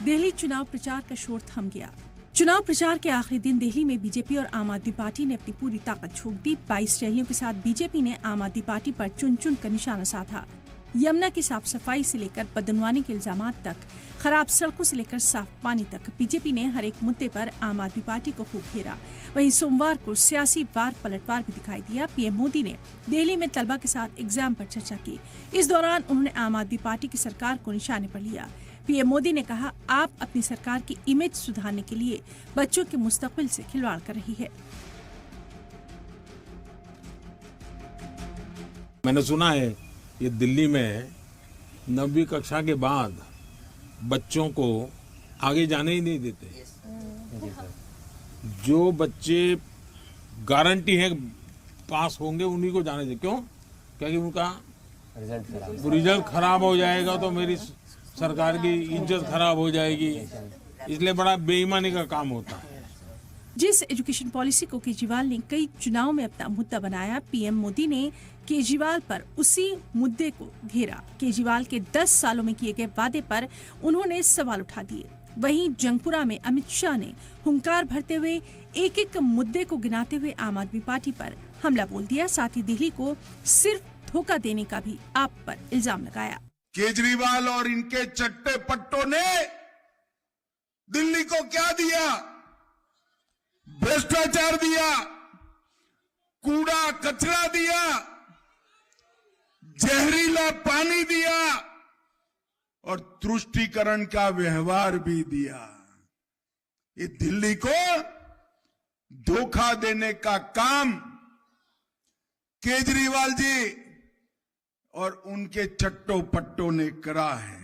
दिल्ली चुनाव प्रचार का शोर थम गया। चुनाव प्रचार के आखिरी दिन दिल्ली में बीजेपी और आम आदमी पार्टी ने अपनी पूरी ताकत झोंक दी। 22 रैलियों के साथ बीजेपी ने आम आदमी पार्टी पर चुन चुन कर निशाना साधा। यमुना की साफ सफाई से लेकर बदनवानी के इल्जामात तक, खराब सड़कों से लेकर साफ पानी तक, बीजेपी ने हर एक मुद्दे पर आम आदमी पार्टी को खूब घेरा। वहीं सोमवार को सियासी वार पलटवार भी दिखाई दिया। पीएम मोदी ने दिल्ली में तलबा के साथ एग्जाम पर चर्चा की। इस दौरान उन्होंने आम आदमी पार्टी की सरकार को निशाने पर लिया। पीएम मोदी ने कहा, आप अपनी सरकार की इमेज सुधारने के लिए बच्चों के मुस्तकबिल से खिलवाड़ कर रही है। मैंने सुना है ये दिल्ली में 9वीं कक्षा के बाद बच्चों को आगे जाने ही नहीं देते। जो बच्चे गारंटी है पास होंगे उन्हीं को जाने दे। क्यों? क्योंकि उनका रिजल्ट खराब हो जाएगा तो मेरी सरकार की इज्जत खराब हो जाएगी, इसलिए बड़ा बेईमानी का काम होता है। जिस एजुकेशन पॉलिसी को केजरीवाल ने कई चुनाव में अपना मुद्दा बनाया, पीएम मोदी ने केजरीवाल पर उसी मुद्दे को घेरा। केजरीवाल के 10 सालों में किए गए वादे पर उन्होंने सवाल उठा दिए। वहीं जंगपुरा में अमित शाह ने हुंकार भरते हुए एक एक मुद्दे को गिनाते हुए आम आदमी पार्टी पर हमला बोल दिया। साथ ही दिल्ली को सिर्फ धोखा देने का भी आप पर इल्जाम लगाया। केजरीवाल और इनके चट्टे पट्टों ने दिल्ली को क्या दिया? भ्रष्टाचार दिया, कूड़ा कचरा दिया, जहरीला पानी दिया और तुष्टीकरण का व्यवहार भी दिया। ये दिल्ली को धोखा देने का काम केजरीवाल जी और उनके चट्टो पट्टों ने करा है।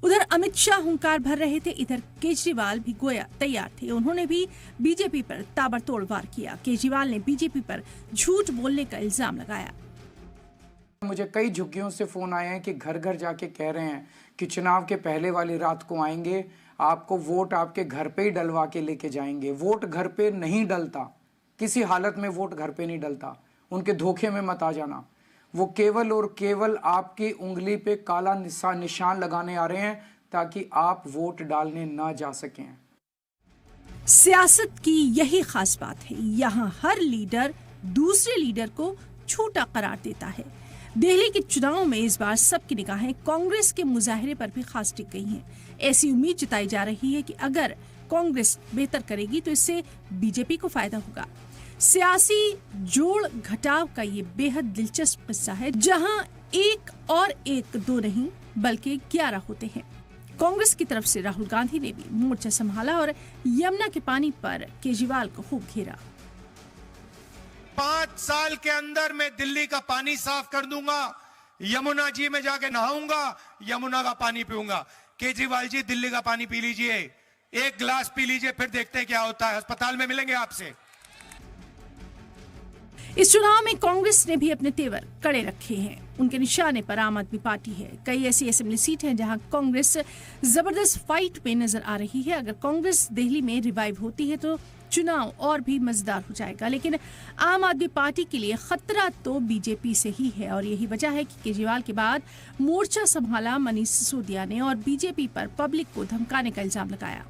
उधर अमित शाह हुंकार भर रहे थे, इधर केजरीवाल भी गोया तैयार थे। उन्होंने भी बीजेपी पर ताबड़तोड़ वार किया। केजरीवाल ने बीजेपी पर झूठ बोलने का इल्जाम लगाया। मुझे कई झुग्गियों से फोन आए हैं कि घर घर जाके कह रहे हैं कि चुनाव के पहले वाली रात को आएंगे, आपको वोट आपके घर पे ही डलवा के लेके जाएंगे। वोट घर पे नहीं डलता, किसी हालत में वोट घर पे नहीं डलता। उनके धोखे में मत आ जाना। वो केवल और केवल आपकी उंगली पे काला निशान लगाने आ रहे हैं ताकि आप वोट डालने ना जा सकें। सियासत की यही खास बात है, यहाँ हर लीडर दूसरे लीडर को झूठा करार देता है। दिल्ली के चुनाव में इस बार सबकी निगाहें कांग्रेस के मुजाहिरे पर भी खास टिक गई हैं। ऐसी उम्मीद जताई जा रही है कि अगर कांग्रेस बेहतर करेगी तो इससे बीजेपी को फायदा होगा। सियासी जोड़ घटाव का ये बेहद दिलचस्प किस्सा है, जहां एक और एक दो नहीं बल्कि 11 होते हैं। कांग्रेस की तरफ से राहुल गांधी ने भी मोर्चा संभाला और यमुना के पानी पर केजरीवाल को खूब घेरा। 5 साल के अंदर मैं दिल्ली का पानी साफ कर दूंगा, यमुना जी में जाके नहाऊंगा, यमुना का पानी पीऊंगा। केजरीवाल जी, दिल्ली का पानी पी लीजिए, 1 गिलास पी लीजिए, फिर देखते हैं क्या होता है। अस्पताल में मिलेंगे आपसे। इस चुनाव में कांग्रेस ने भी अपने तेवर कड़े रखे हैं। उनके निशाने पर आम आदमी पार्टी है। कई ऐसी असेंबली सीट हैं जहां कांग्रेस जबरदस्त फाइट में नजर आ रही है। अगर कांग्रेस दिल्ली में रिवाइव होती है तो चुनाव और भी मजेदार हो जाएगा। लेकिन आम आदमी पार्टी के लिए खतरा तो बीजेपी से ही है और यही वजह है कि केजरीवाल के बाद मोर्चा संभाला मनीष सिसोदिया ने और बीजेपी पर पब्लिक को धमकाने का इल्जाम लगाया।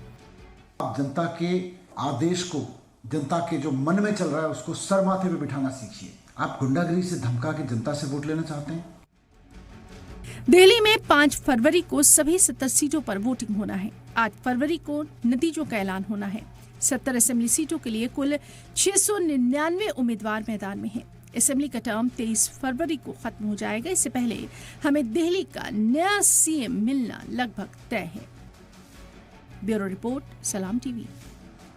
जनता के आदेश को, जनता के जो मन में चल रहा है उसको सर माथे पे बिठाना सीखिए। आप गुंडागिरी से धमका के जनता से वोट लेना चाहते हैं? दिल्ली में 5 फरवरी को सभी 70 सीटों पर वोटिंग होना है। 8 फरवरी को नतीजों का ऐलान होना है। 70 असेंबली सीटों के लिए कुल 699 उम्मीदवार मैदान में हैं। असेंबली का टर्म 23 फरवरी को खत्म हो जाएगा। इससे पहले हमें दिल्ली का नया सीएम मिलना लगभग तय है। ब्यूरो रिपोर्ट, सलाम टीवी।